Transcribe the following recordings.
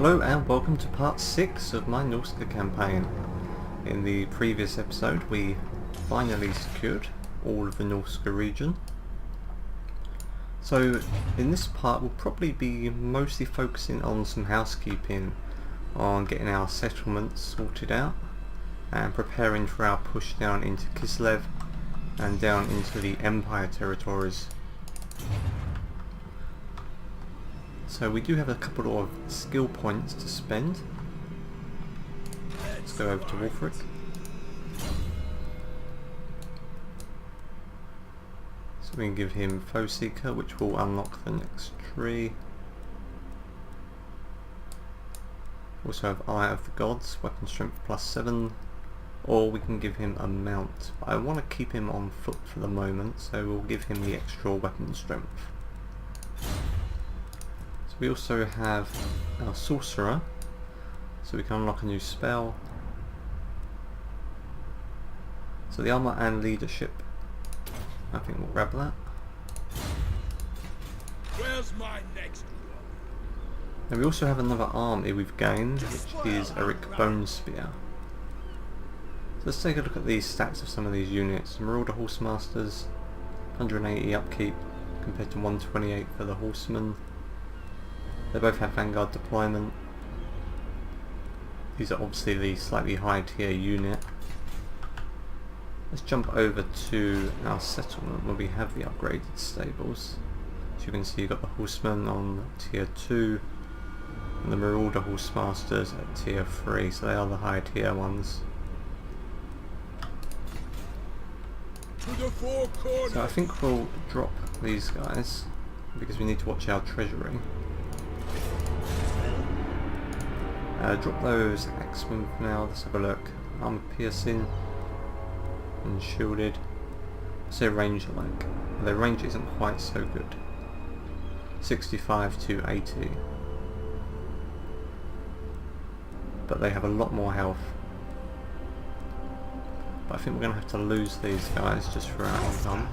Hello and welcome to part 6 of my Norsca campaign. In the previous episode we finally secured all of the Norsca region. So in this part we'll probably be mostly focusing on some housekeeping, on getting our settlements sorted out and preparing for our push down into Kislev and down into the Empire territories. So we do have a couple of skill points to spend. Let's go over to Warhammer. So we can give him Foe Seeker, which will unlock the next tree. Also have Eye of the Gods, weapon strength +7, or we can give him a mount. I want to keep him on foot for the moment, so we'll give him the extra weapon strength. We also have our Sorcerer, so we can unlock a new spell. So the Armour and Leadership, I think we'll grab that. Where's my next one? And we also have another army we've gained, which is Eric Bonespear. So let's take a look at the stats of some of these units. Marauder Horsemasters, 180 upkeep compared to 128 for the Horsemen. They both have Vanguard deployment. These are obviously the slightly higher tier unit. Let's jump over to our settlement where we have the upgraded stables. As you can see, you've got the Horsemen on tier 2 and the Marauder Horsemasters at tier 3, so they are the higher tier ones. So I think we'll drop these guys because we need to watch our treasury. Drop those axemen for now. Let's have a look. Armor piercing and shielded. What's their range like? Their range isn't quite so good. 65 to 80. But they have a lot more health. But I think we're going to have to lose these guys just for our income.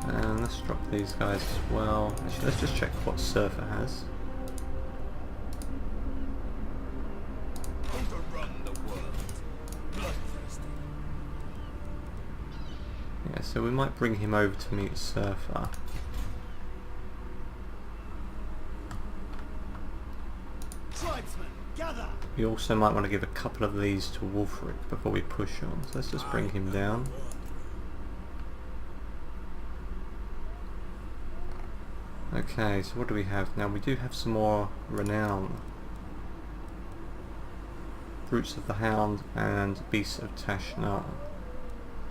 And let's drop these guys as well. Actually, let's just check what Surfer has. Yeah, so we might bring him over to meet Surfer. Tribesmen, gather! We also might want to give a couple of these to Wolfric before we push on. So let's just bring him down. Okay, so what do we have now? We do have some more renown. Roots of the Hound and Beasts of Tashnal.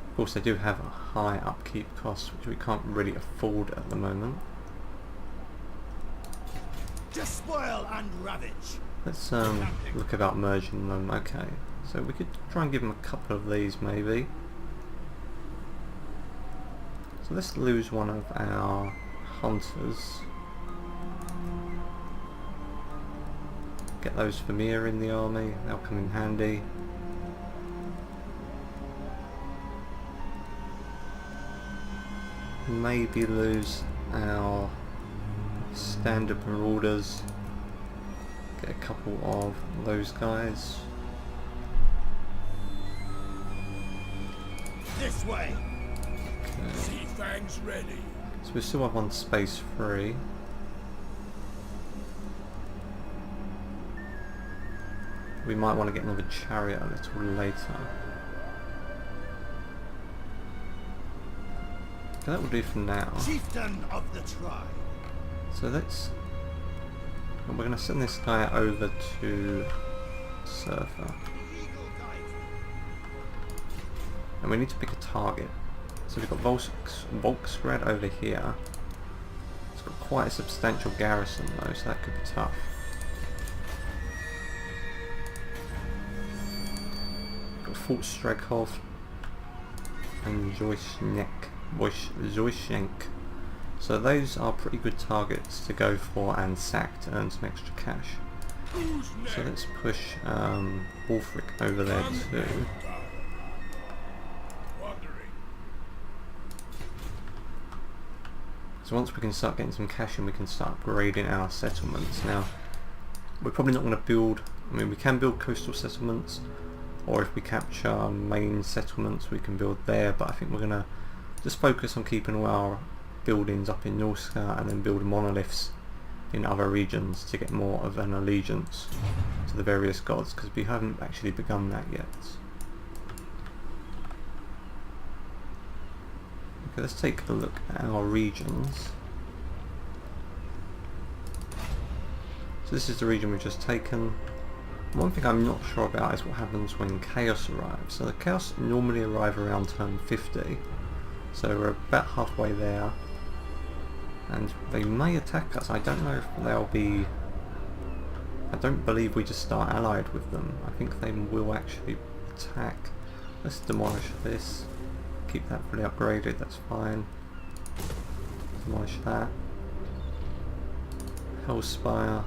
Of course, they do have a high upkeep cost, which we can't really afford at the moment. Despoil and ravage. Let's look about merging them. Okay, so we could try and give them a couple of these maybe. So let's lose one of our hunters. Get those Vermeer in the army, they'll come in handy. Maybe lose our standard marauders. Get a couple of those guys. This way. Okay. Sea fangs ready. So we still have one space free. We might want to get another chariot a little later. Okay, that will do for now. Chieftain of the tribe. So let's... we're going to send this guy over to Surfer. And we need to pick a target. So we've got Volksgrad over here. It's got quite a substantial garrison though, so that could be tough. Got Fort Streghov and Zoyschenk. So those are pretty good targets to go for and sack to earn some extra cash. So let's push Wolfric over there too. So once we can start getting some cash in, we can start upgrading our settlements. Now, we're probably not going to build, I mean we can build coastal settlements, or if we capture main settlements we can build there, but I think we're going to just focus on keeping all our buildings up in Norsca and then build monoliths in other regions to get more of an allegiance to the various gods, because we haven't actually begun that yet. Okay, let's take a look at our regions. So this is the region we've just taken. One thing I'm not sure about is what happens when Chaos arrives. So the Chaos normally arrive around turn 50, so we're about halfway there, and they may attack us. I don't know if they'll be... I don't believe we just start allied with them. I think they will actually attack. Let's demolish this. Keep that fully upgraded, that's fine. Demolish that. Hellspire.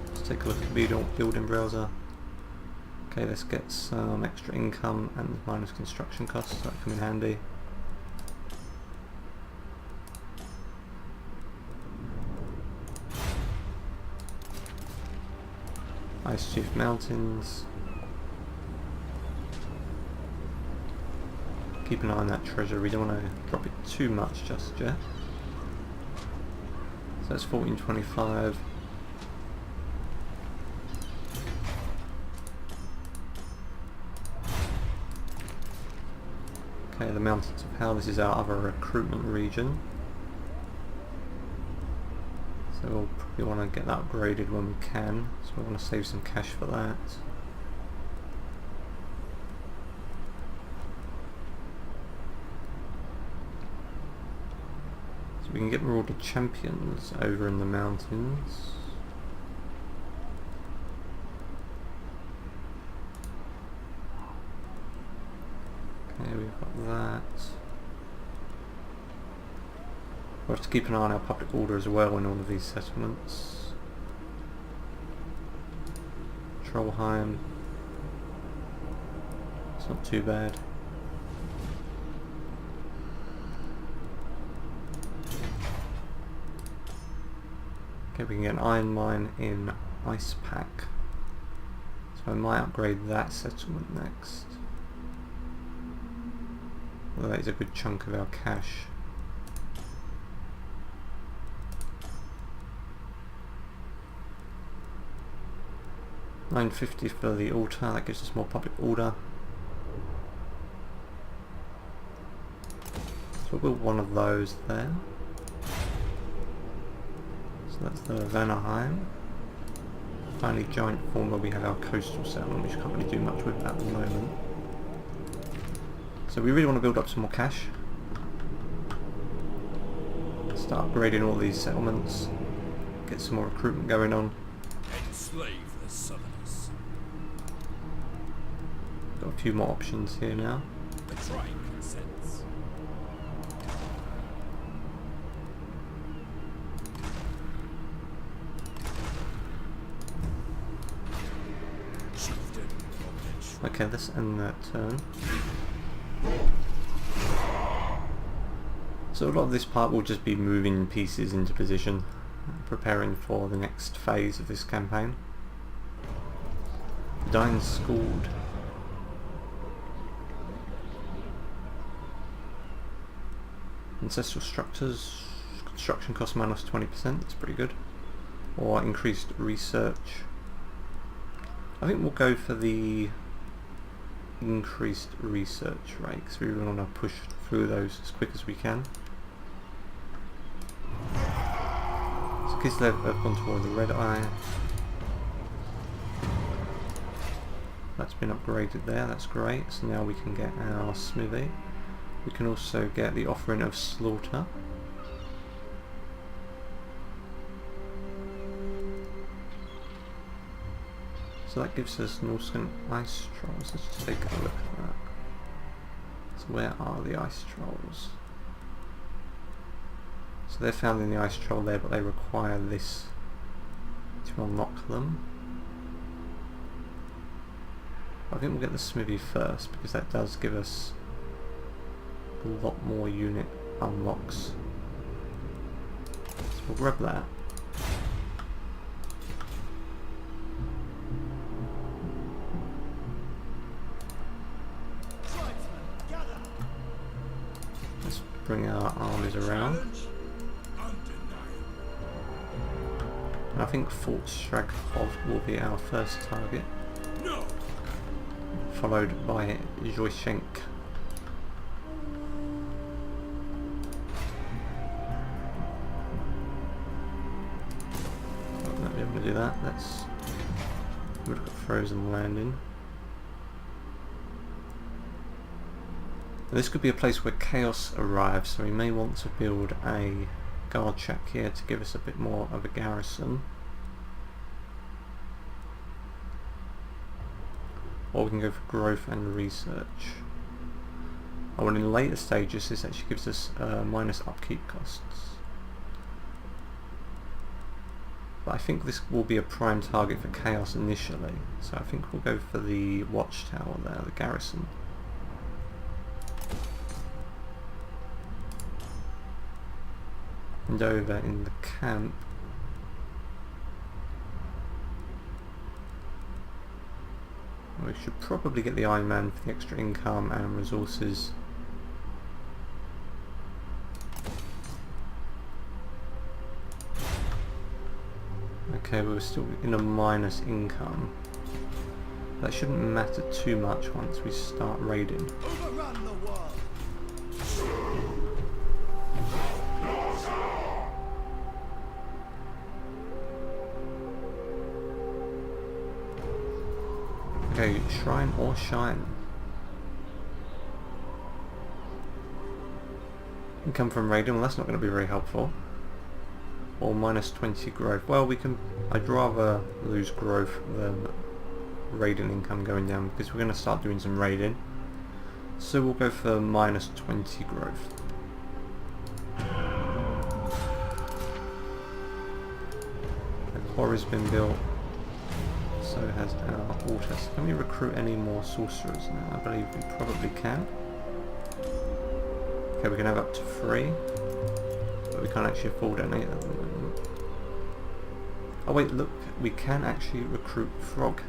Let's take a look at the building browser. Okay, let's get some extra income and minus construction costs, that come in handy. Ice Chief Mountains. Keep an eye on that treasure, we don't want to drop it too much just yet. So that's 1425. Okay, the Mountains of Hell, this is our other recruitment region. So we'll probably want to get that upgraded when we can, so we want to save some cash for that. So we can get more of the champions over in the mountains. Okay, we've got that. We'll have to keep an eye on our public order as well in all of these settlements. Trollheim. It's not too bad. Okay, we can get an iron mine in Ice Pack. So I might upgrade that settlement next. Well, that is a good chunk of our cash. $9.50 for the altar, that gives us more public order. So we'll build one of those there. So that's the Vanaheim. Finally, giant form where we have our coastal settlement, which can't really do much with at the moment. So we really want to build up some more cash. Start upgrading all these settlements. Get some more recruitment going on. Enslave the Southerners. Got a few more options here now. The tribe consents. Okay, let's end that turn. So a lot of this part will just be moving pieces into position, preparing for the next phase of this campaign. Dying Scald. Ancestral structures, construction cost minus 20%, that's pretty good. Or increased research. I think we'll go for the increased research rate because we really want to push through those as quick as we can. So Kislev have gone toward the Red Eye. That's been upgraded there, that's great. So now we can get our smithy. We can also get the offering of slaughter. So that gives us Norscan ice trolls. Let's just take a look at that. So where are the ice trolls? So they're found in the ice troll there, but they require this to unlock them. I think we'll get the smithy first because that does give us a lot more unit unlocks. So we'll grab that. Let's bring our armies around. And I think Fort Straghov will be our first target. No. Followed by Zhoyshenk. Not able to do that. Let's look at frozen landing. This could be a place where chaos arrives, so we may want to build a guard shack here to give us a bit more of a garrison. Or we can go for growth and research. Oh, and in later stages this actually gives us minus upkeep costs. But I think this will be a prime target for chaos initially, so I think we'll go for the watchtower there, the garrison. And over in the camp, we should probably get the Iron Man for the extra income and resources. Okay, we're still in a minus income. That shouldn't matter too much once we start raiding. Overrun the world. Okay, shrine or shine. Income from raiding, well that's not going to be very helpful. Or minus 20 growth. Well, we can. I'd rather lose growth than raiding income going down because we're going to start doing some raiding. So we'll go for minus 20 growth. The quarry's been built. So has our altar. So can we recruit any more sorcerers now? I believe we probably can. Okay, we can have up to 3. But we can't actually afford any at the moment. Oh wait, look, we can actually recruit Frog.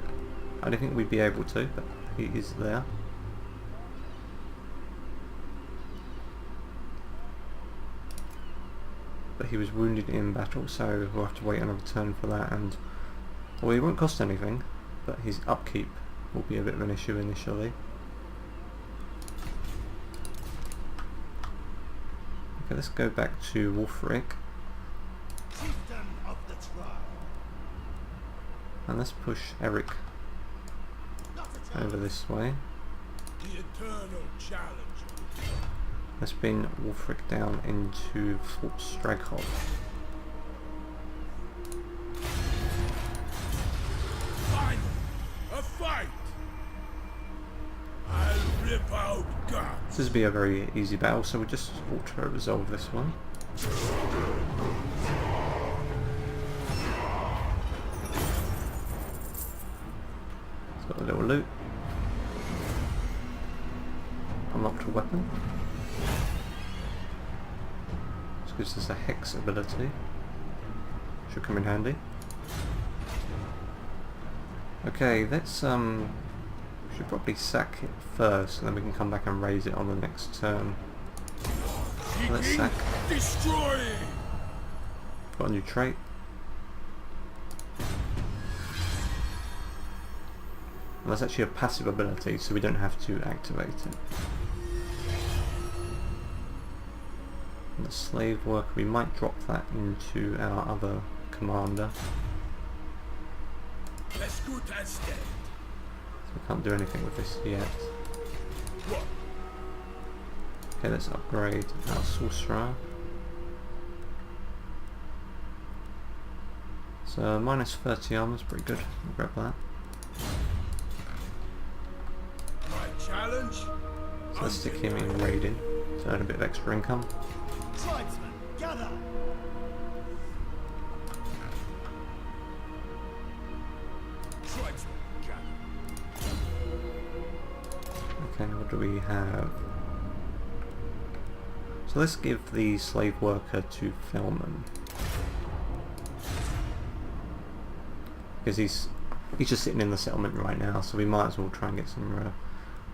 I don't think we'd be able to, but he is there. But he was wounded in battle, so we'll have to wait another turn for that. And well, he won't cost anything, but his upkeep will be a bit of an issue initially. Okay, let's go back to Wolfric. And let's push Eric over this way. The eternal challenge. Let's bring Wolfric down into Fort Straghov. A fight! I'll rip out guts. This will be a very easy battle, so we'll just auto resolve this one. It's got a little loot. Unlocked a weapon. This gives us a hex ability. Should come in handy. Okay, let's should probably sack it first, and then we can come back and raise it on the next turn. So let's sack. Destroying. Got a new trait. And that's actually a passive ability, so we don't have to activate it. And the slave worker, we might drop that into our other commander. So we can't do anything with this yet. Okay, let's upgrade our sorcerer. So minus 30 armor is pretty good. We'll grab that. My challenge. So let's stick him in raiding to earn a bit of extra income. Tribesmen, gather. Tribesmen, gather. Okay, what do we have? So let's give the slave worker to Felman. Because he's just sitting in the settlement right now, so we might as well try and get some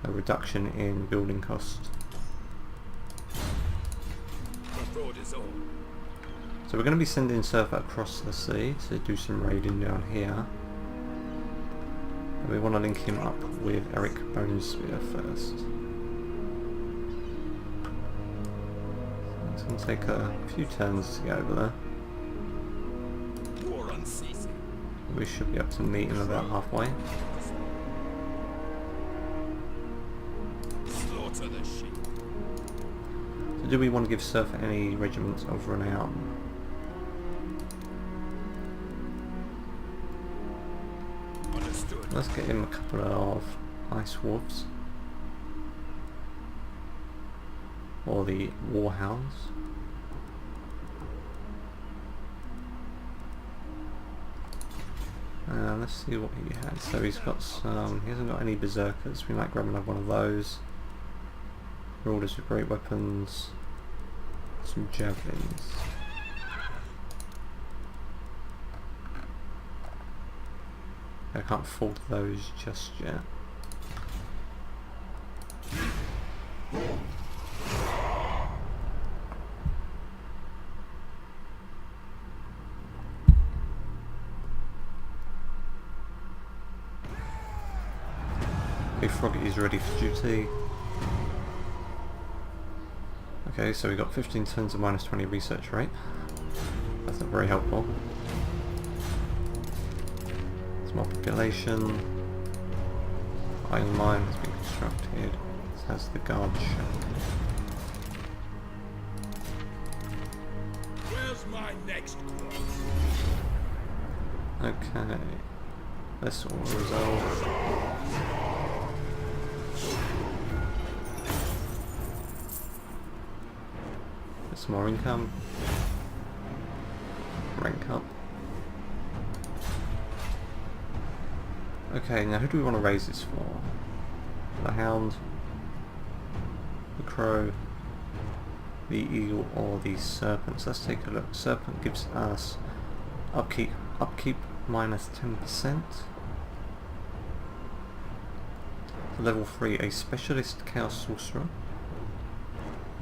a reduction in building costs. So we're going to be sending Surfer across the sea to do some raiding down here. And we want to link him up with Eric Bonespear first. It's going to take a few turns to get over there. We should be able to meet him about halfway. So do we want to give Surfer any regiments over and out? Let's get him a couple of Ice Wolves. Or the Warhounds. Let's see what he had. So he's got some, he hasn't got any berserkers. We might grab another one of those. Marauders with great weapons. Some javelins. I can't afford those just yet. Big Froggy is ready for duty. Okay, so we got 15 turns of -20 research rate. That's not very helpful. More population. Iron mine has been constructed. This has the guard shack. Where's my next quest? Okay. This all resolve. Get some more income. Rank up. Okay, now who do we want to raise this for? The Hound, the Crow, the Eagle, or the Serpent? So let's take a look. Serpent gives us upkeep -10%. Level 3, a Specialist Chaos Sorcerer.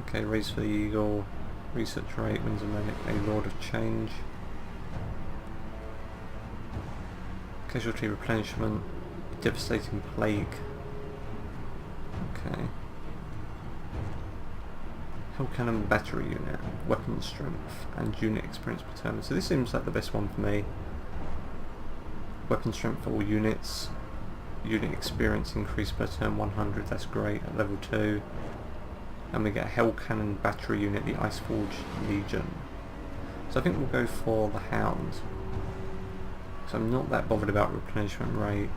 Okay, raise for the Eagle, research rate, wins a Lord of Change. Casualty replenishment, devastating plague. Okay. Hell Cannon battery unit, weapon strength, and unit experience per turn. So this seems like the best one for me. Weapon strength for all units. Unit experience increase per turn 100, that's great at level 2. And we get a Hell Cannon battery unit, the Iceforge Legion. So I think we'll go for the Hound. So I'm not that bothered about replenishment rate.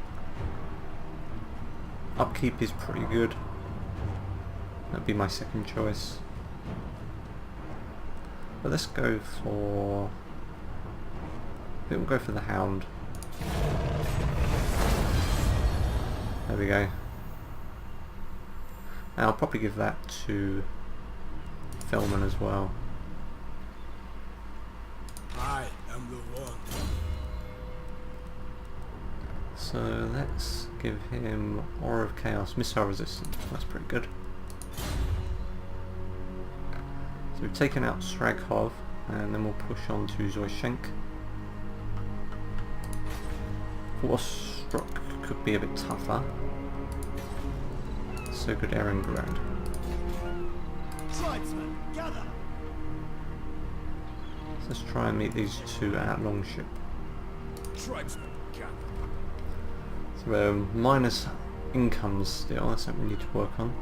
Upkeep is pretty good. That'd be my second choice. But let's go for... I think we'll go for the Hound. There we go. And I'll probably give that to Felman as well. I am the one. So let's give him Aura of Chaos, missile resistance. That's pretty good. So we've taken out Straghov, and then we'll push on to Zoyshenk. Forstruck could be a bit tougher. So good Erengrad. Tribesmen, gather. So let's try and meet these two at Longship. Tribesmen, gather. So we're minus income still, that's something we need to work on.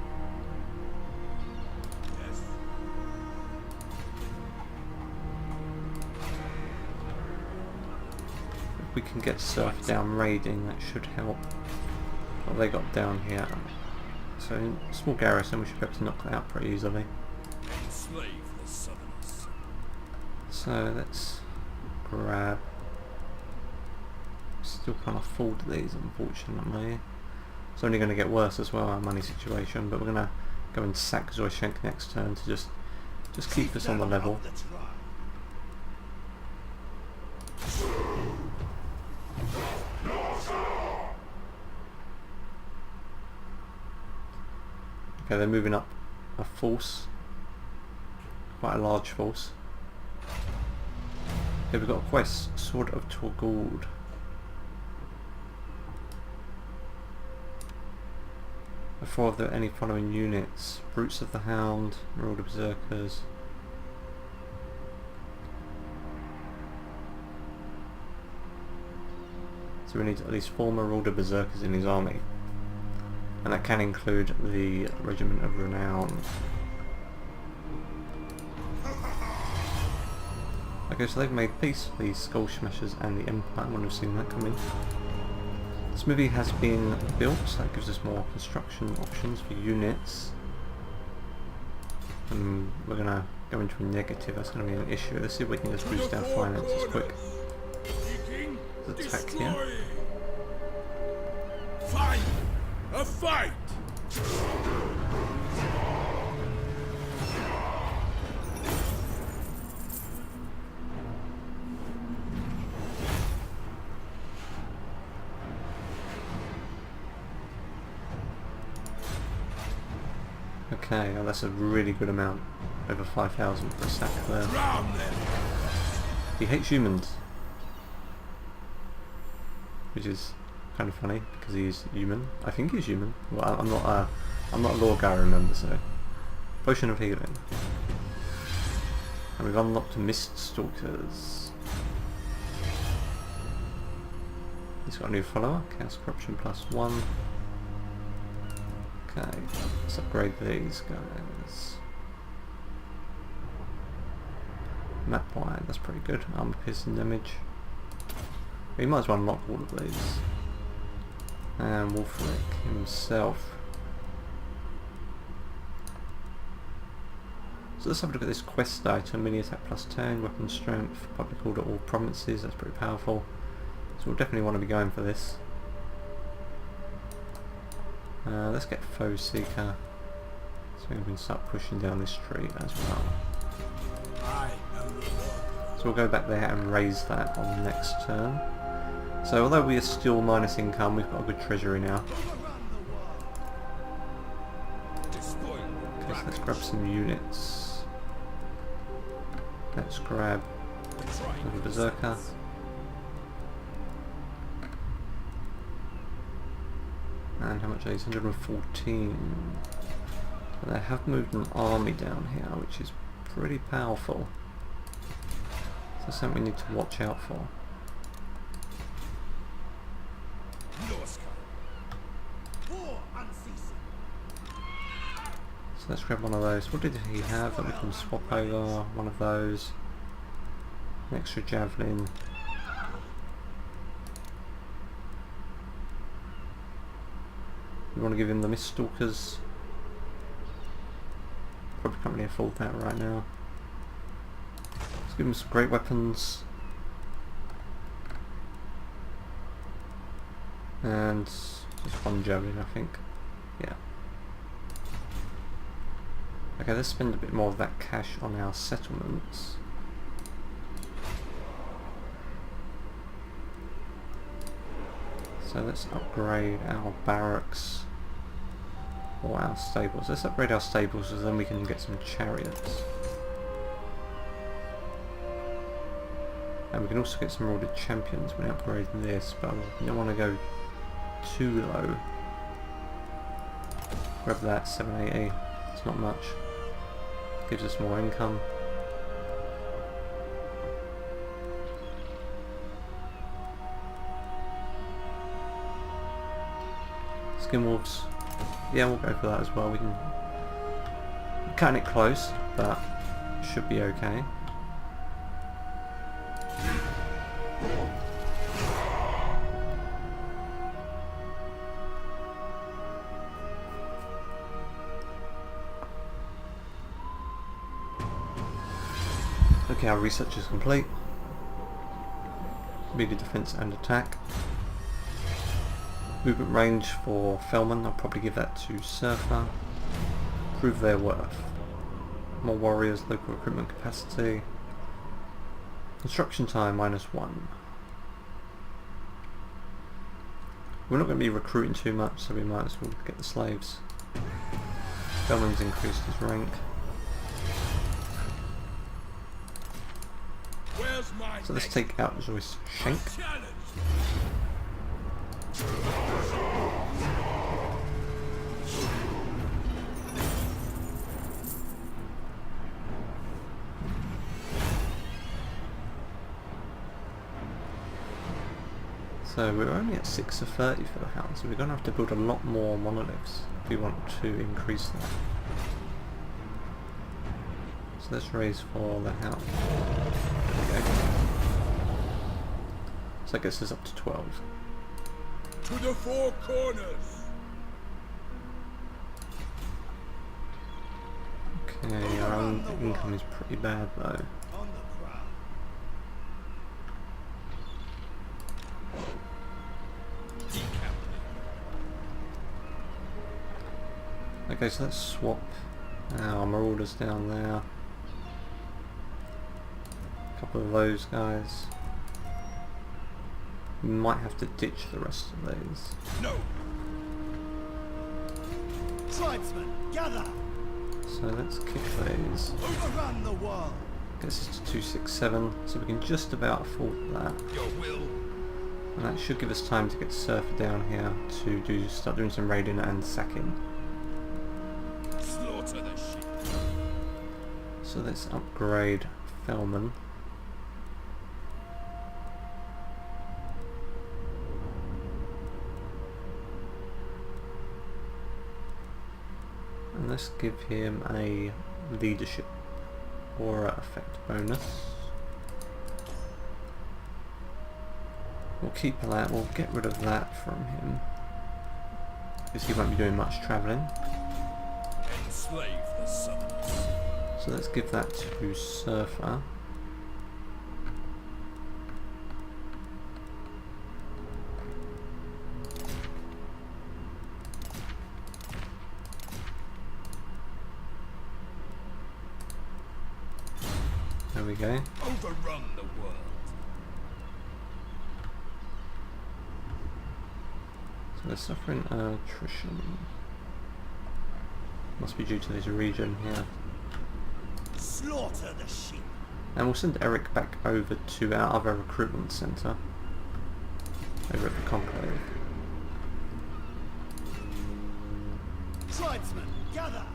Yes. If we can get Surf down raiding, that should help. What have they got down here? So small garrison, we should be able to knock that out pretty easily. Enslave the Southerners. So let's grab... Still can't afford these, unfortunately. It's only going to get worse as well, our money situation, but we're going to go and sack Zoyshenk next turn to just Just keep us on the level. Okay, they're moving up a force. Quite a large force. Okay, we've got a quest. Sword of Torgold. Before there are any following units: Brutes of the Hound, Marauder Berserkers. So we need at least 4 Marauder Berserkers in his army. And that can include the Regiment of Renown. Okay, so they've made peace, the Skull Smashers and the Empire. I wouldn't have seen that coming. This movie has been built, so that gives us more construction options for units. And we're going to go into a negative, that's going to be an issue. Let's see if we can just boost our finances quick. Let's attack here. Fight! A fight! Okay, well that's a really good amount. Over 5,000 for a sack there. He hates humans. Which is kind of funny because he's human. I think he's human. Well, I'm not a lore guy, remember, so. Potion of healing. And we've unlocked Mist Stalkers. He's got a new follower, Chaos Corruption +1. Okay, let's upgrade these guys. Map wide, that's pretty good. Armor piercing damage. We might as well unlock all of these. And Wolfric himself. So let's have a look at this quest item. Mini attack +10, weapon strength, public order all provinces, that's pretty powerful. So we'll definitely want to be going for this. Let's get Foe Seeker. So we can start pushing down this street as well. So we'll go back there and raise that on the next turn. So although we are still minus income, we've got a good treasury now. Okay, so let's grab some units. Let's grab another Berserker. And how much are these? 114. And they have moved an army down here, which is pretty powerful. So that's something we need to watch out for. Norsca. So let's grab one of those. What did he have that we can swap over? One of those. An extra javelin. We want to give him the Mist Stalkers. Probably can't really afford that right now. Let's give him some great weapons. And just one javelin, I think. Yeah. Okay, let's spend a bit more of that cash on our settlements. So let's upgrade our barracks or our stables. Let's upgrade our stables so then we can get some chariots. And we can also get some Marauded Champions when we upgrade this, but we don't want to go too low. Grab that, 780, it's not much. Gives us more income. Skin Wolves, yeah, we'll go for that as well. We can cut it close, but should be okay. Okay, our research is complete. Melee defense and attack. Movement range for Felman, I'll probably give that to Surfer. Prove their worth. More warriors, local recruitment capacity. Construction time -1. We're not going to be recruiting too much, so we might as well get the slaves. Bellman's increased his rank. Where's my So let's take out Joyce Schenk. challenge? So we're only at 6 of 30 for the hound, so we're going to have to build a lot more monoliths if we want to increase that. So let's raise for the hound. There we go. So that gets us up to 12. To the four corners. Okay, our own income is pretty bad though. On the ground. Okay, so let's swap our marauders down there. A couple of those guys. We might have to ditch the rest of these. No. Tribesmen, gather! So let's kick these. Overrun the world! Gets us to 267, so we can just about afford that. Your will. And that should give us time to get Surfer down here to start doing some raiding and sacking. Slaughter the sheep. So let's upgrade Felman. And let's give him a leadership aura effect bonus. We'll keep that, we'll get rid of that from him, because he won't be doing much travelling. Enslave the summons. So let's give that to Surfer. There we go. Overrun the world. So they're suffering attrition. Must be due to this region here. Slaughter the sheep! And we'll send Eric back over to our other recruitment centre over at the Conclave. Tribesmen, gather!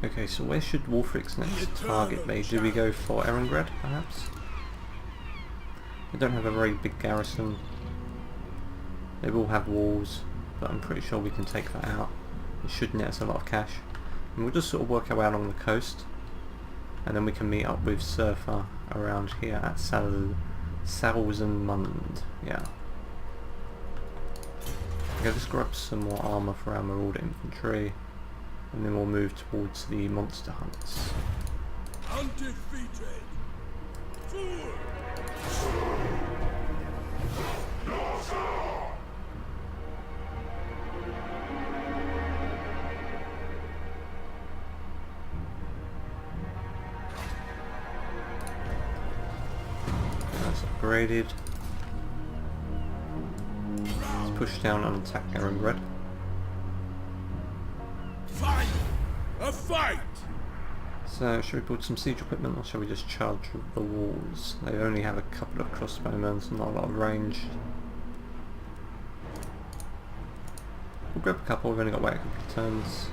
Okay, so where should Wolfric's next target be? Do we go for Erengrad, perhaps? They don't have a very big garrison. They will have walls, but I'm pretty sure we can take that out. It should net us a lot of cash. And we'll just sort of work our way along the coast, and then we can meet up with Surfer around here at Salzenmund. Yeah. Okay, let's grab some more armour for our Marauder infantry, and then we'll move towards the monster hunts. Undefeated. Fool. That's upgraded. Let's push down and attack Erengrad. Fight. A fight. So, should we build some siege equipment, or shall we just charge the walls? They only have a couple of crossbowmen, so not a lot of range. We'll grab a couple, we've only got to wait a couple of turns.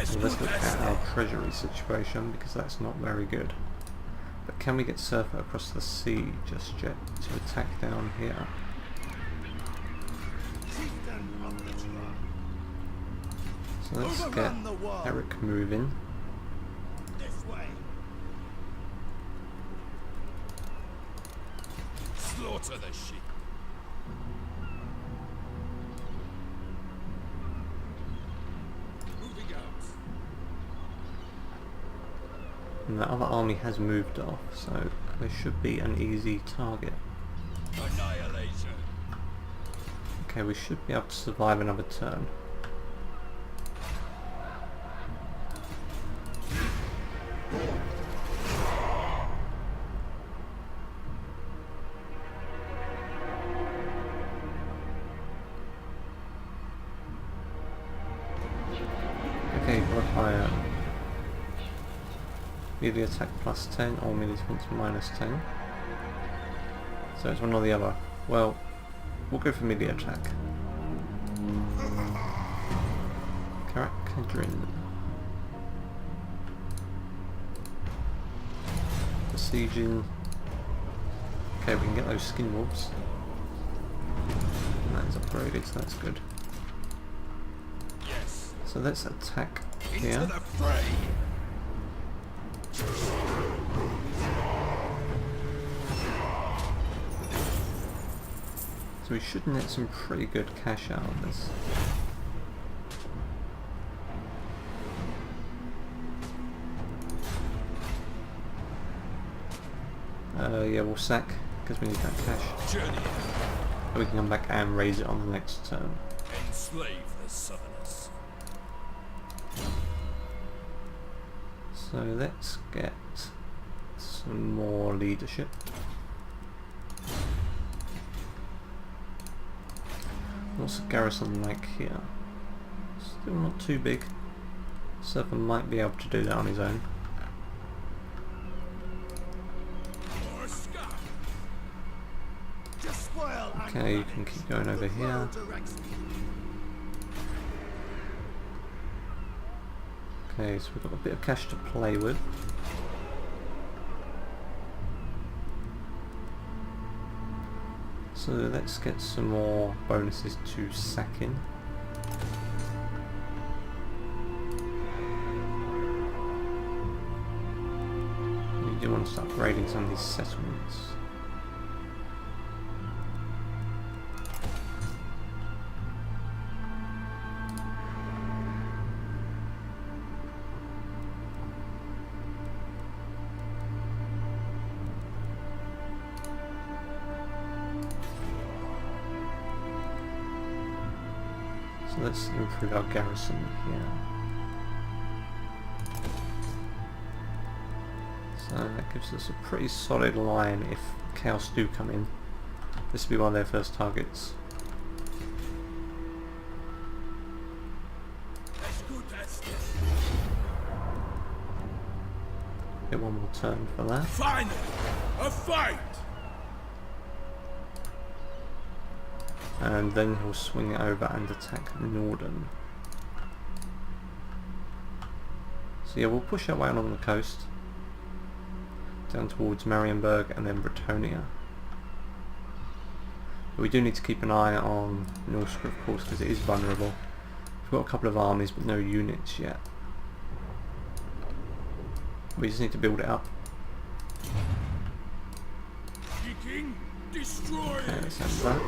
So let's look at our treasury situation, because that's not very good. But can we get Surfer across the sea just yet to attack down here? Chieftain of the tribe! So let's get Overrun the world! Eric moving. This way! Slaughter the sheep. Moving out. And the other army has moved off, so they should be an easy target. Annihilation. Okay, we should be able to survive another turn. would higher? Melee attack plus 10 or melee defense minus 10. So it's one or the other. Well, we'll go for melee attack. Cadrin. Besieging. Okay, we can get those skin wolves. And that is upgraded, so that's good. Yes. So let's attack Into here. the fray. So we should net some pretty good cash out of this. Yeah, we'll sack because we need that cash. Journey. We can come back and raise it on the next turn. Enslave the Southerners. So let's get some more leadership. What's the garrison like here? Still not too big. Surfer might be able to do that on his own. Norsca. Despoil and Okay, you punish. can keep going over The here. world directs me. Okay, so we've got a bit of cash to play with. So let's get some more bonuses to sacking. We do want to start upgrading some of these settlements. So let's improve our garrison here. So that gives us a pretty solid line if Chaos do come in. This will be one of their first targets. Get one more turn for that. Finally, a fight. And then he'll swing it over and attack Norden. So yeah, we'll push our way along the coast down towards Marienburg and then Bretonnia. But we do need to keep an eye on Norsca, of course, because it is vulnerable. We've got a couple of armies but no units yet. We just need to build it up. Seeking, destroy. Okay, let's have that.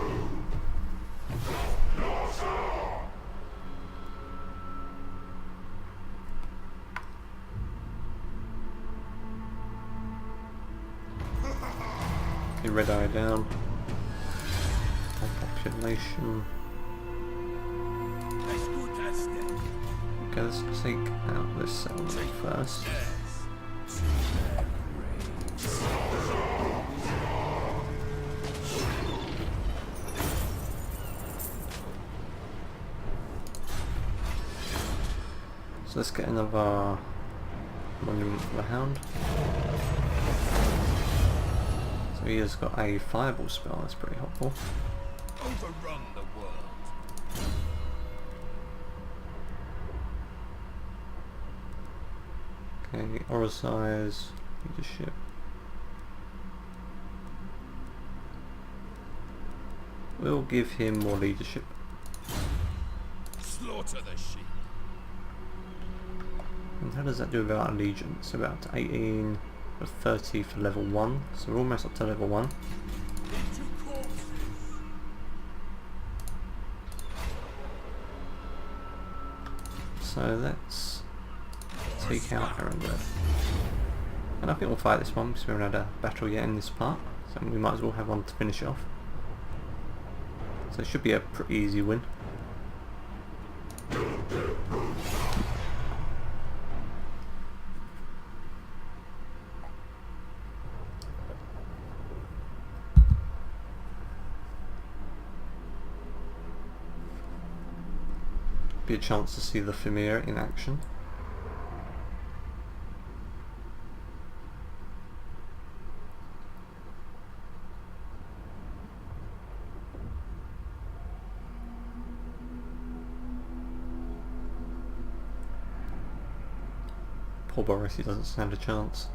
Okay, red eye down. Population. Okay, let's take out this settlement first. So let's get another monument for the Hound. So he has got a fireball spell, that's pretty helpful. Overrun the world. Okay, aura size, leadership. We'll give him more leadership. Slaughter the sheep. And how does that do with our allegiance? About 18 or 30 for level 1, so we're almost up to level 1. Into corpses. So let's take out Arendelle. And I think we'll fight this one because we haven't had a battle yet in this part, so we might as well have one to finish it off. So it should be a pretty easy win. Be a chance to see the Femir in action. Poor Boris, he doesn't stand a chance.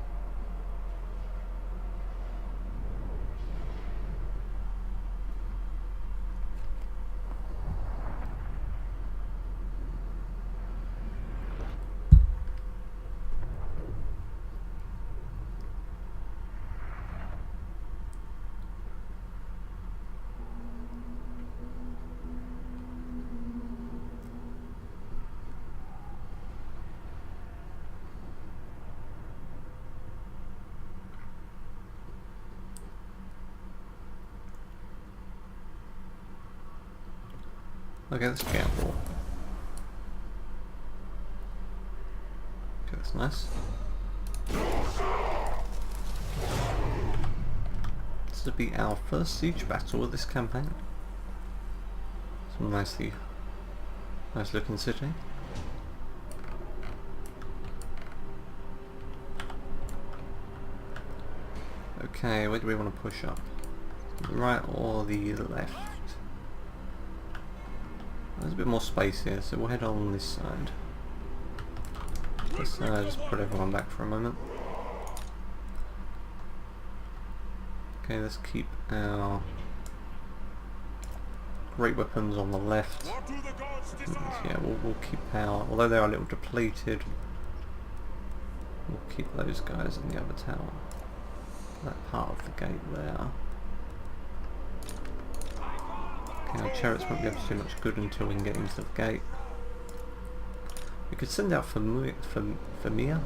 Okay, let's gamble. Okay, that's nice. This will be our first siege battle of this campaign. Some nice looking city. Okay, where do we want to push up? The right or the left? There's a bit more space here, so we'll head on this side. Let's just put everyone back for a moment. Okay, let's keep our great weapons on the left. Yeah, we'll keep our, although they are a little depleted, we'll keep those guys in the other tower. That part of the gate there. Okay, our chariots won't be able to do much good until we can get into the gate. We could send out Famir,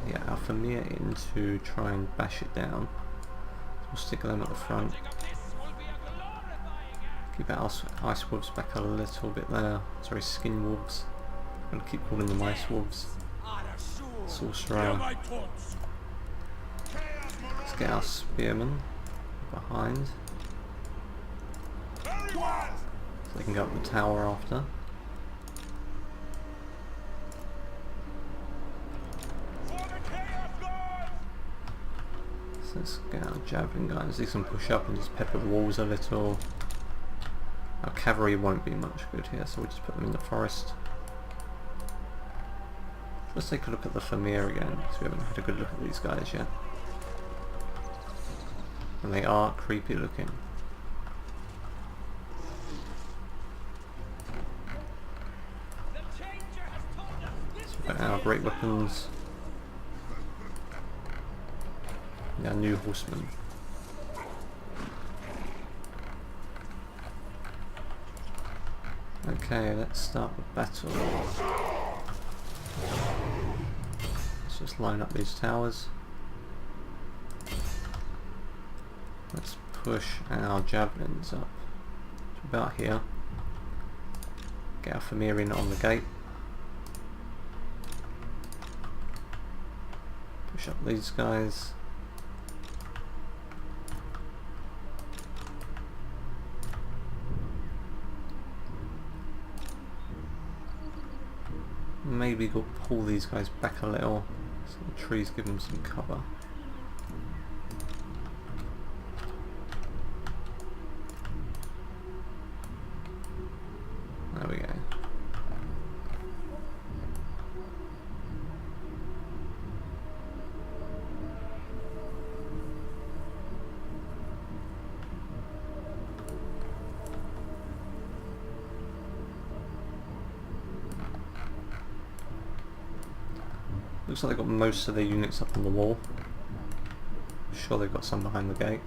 yeah, our Famir in to try and bash it down. So we'll stick them at the front. Keep our ice wolves back a little bit there. Sorry, skin wolves. I'm going to keep calling them ice wolves. Sorcerer. Let's get our spearmen behind. So they can go up the tower after. So let's get our javelin guys. These can push up and just pepper the walls a little. Our cavalry won't be much good here, so we'll just put them in the forest. Let's take a look at the Famir again, because we haven't had a good look at these guys yet. And they are creepy looking. Our great weapons, and our new horsemen. Okay, let's start the battle. Let's just line up these towers. Let's push our javelins up to about here. Get our Famir in on the gate. Push up these guys. Maybe go pull these guys back a little so the trees give them some cover. There we go. Looks like they've got most of their units up on the wall. I'm sure they've got some behind the gate.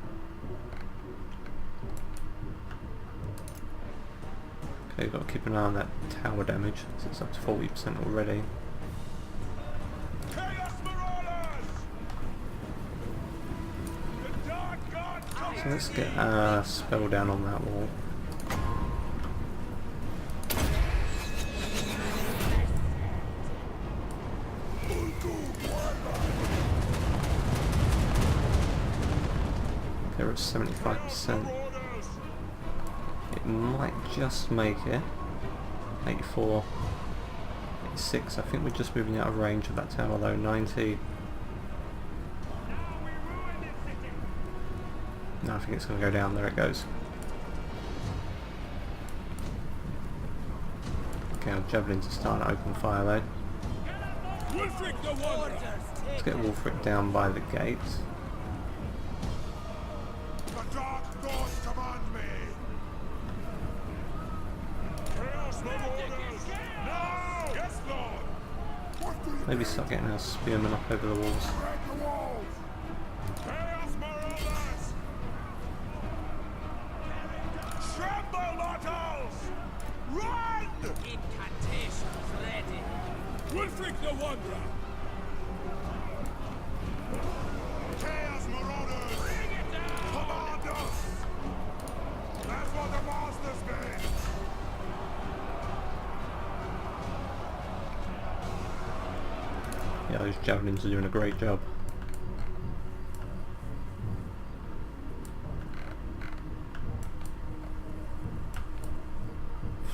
Okay, got to keep an eye on that tower damage, so it's up to 40% already. So let's get a spell down on that wall. They're at 75%. It might just make it. 84, 86. I think we're just moving out of range of that tower though. 90. No, I think it's going to go down. There it goes. Okay, our javelins are starting to open fire though. Wulfric the Wanderer! Let's get Wulfric down by the gate. The dark gods command me. Chaos Marauders! Now! Yes, Lord! Maybe start getting our spearmen up over the walls. Break the walls! Chaos Marauders! Tremble, mortals! Run! Incantations ready. Wulfric the Wanderer! Chaos Marauders! Bring it down! Command us! That's what the masters bid! Yeah, those javelins are doing a great job.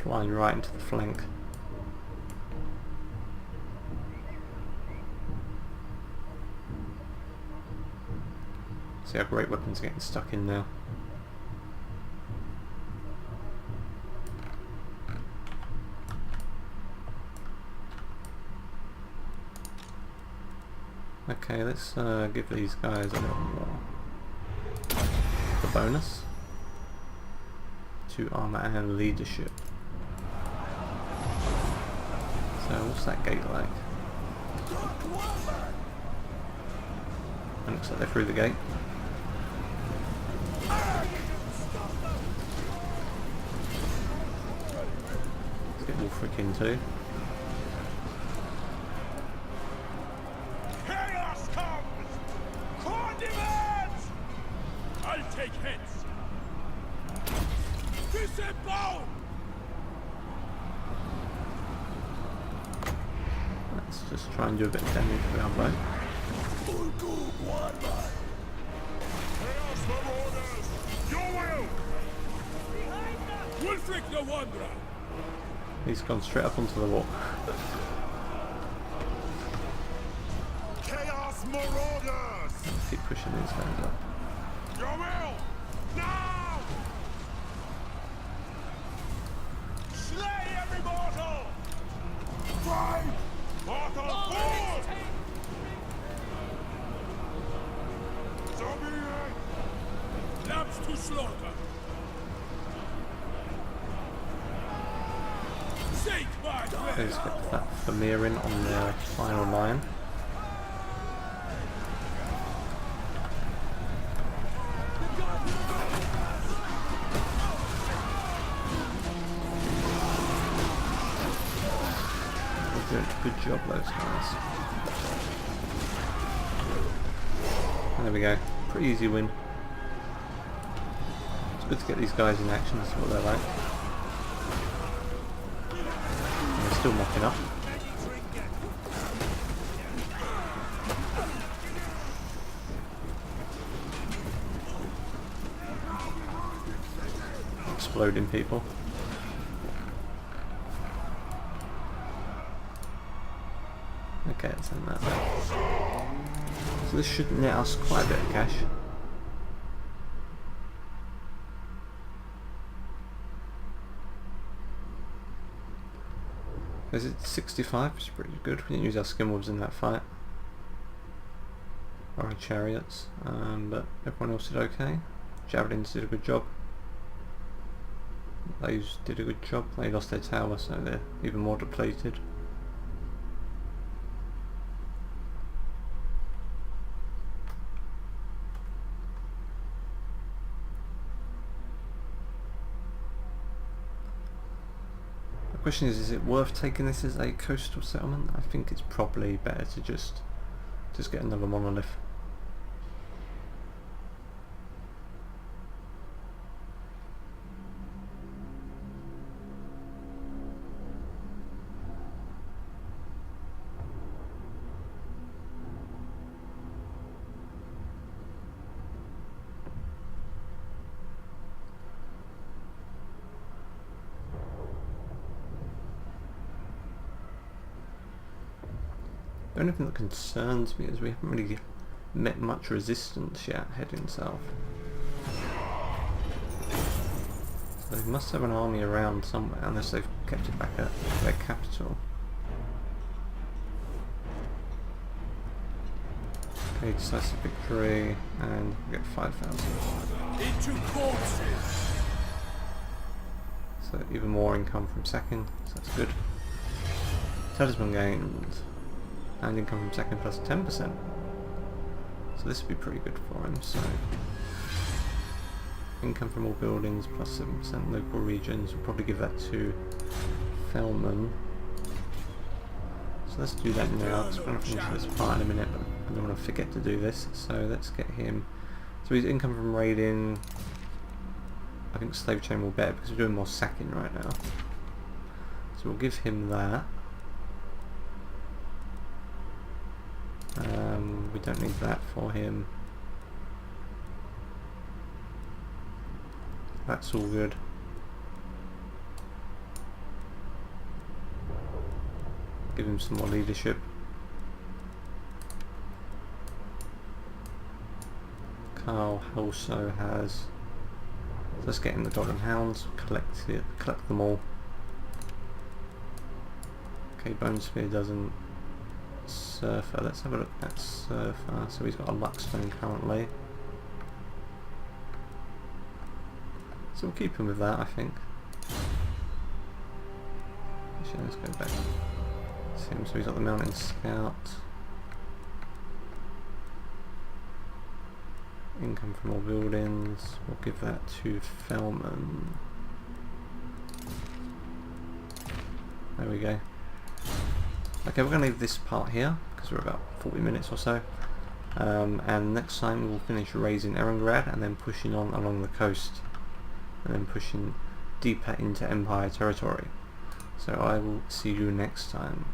Flying right into the flank. See how great weapons are getting stuck in now. Okay, let's give these guys a little more. The bonus to armor and leadership. So what's that gate like? It looks like they're through the gate. Let's get Wulfric in too. Chaos comes! Core demands! I'll take heads! Disembowel! Let's just try and do a bit of damage with our bow. Chaos Marauders! Your will! Wulfric the Wanderer! He's gone straight up onto the wall. Chaos Marauders! Let's keep pushing these guys up. Your will! Now! Slay every mortal! Fight! Mortal forward! Zombie! Lambs to slaughter! Sake my breath! Let's get that Famir in on their final line. They're doing a good job, those guys. And there we go. Pretty easy win. It's good to get these guys in action, that's what they're like. And they're still mocking up. Exploding people. Okay, let's end that there. So this should net us quite a bit of cash. Is it 65? It's pretty good. We didn't use our skin wolves in that fight. Or our chariots. But everyone else did okay. Javelins did a good job. Those did a good job. They lost their tower, so they're even more depleted. The question is it worth taking this as a coastal settlement? I think it's probably better to just get another monolith. The only thing that concerns me is we haven't really met much resistance yet heading south. So they must have an army around somewhere, unless they've kept it back at their capital. Okay, decisive victory, and we get 5,000. Into corpses! So even more income from second, so that's good. Talisman gained, and income from second plus 10%. So this would be pretty good for him, so... Income from all buildings plus 7% local regions, we'll probably give that to Felman. So let's do that now, because we're going to finish this part in a minute, but I don't want to forget to do this, so let's get him. So his income from raiding, I think slave chain will better because we're doing more sacking right now. So we'll give him that. We don't need that for him. That's all good. Give him some more leadership. Carl also has. Let's get in the Golden Hounds. Collect them all. Okay, Bone Spear doesn't. Surfer. Let's have a look at Surfer. So he's got a Luckstone currently. So we'll keep him with that, I think. Actually, let's go back to him. So he's got the Mountain Scout. Income from all buildings. We'll give that to Felman. There we go. Okay, we're going to leave this part here because we're about 40 minutes or so. And next time we'll finish raising Erengrad and then pushing on along the coast. And then pushing deeper into Empire territory. So I will see you next time.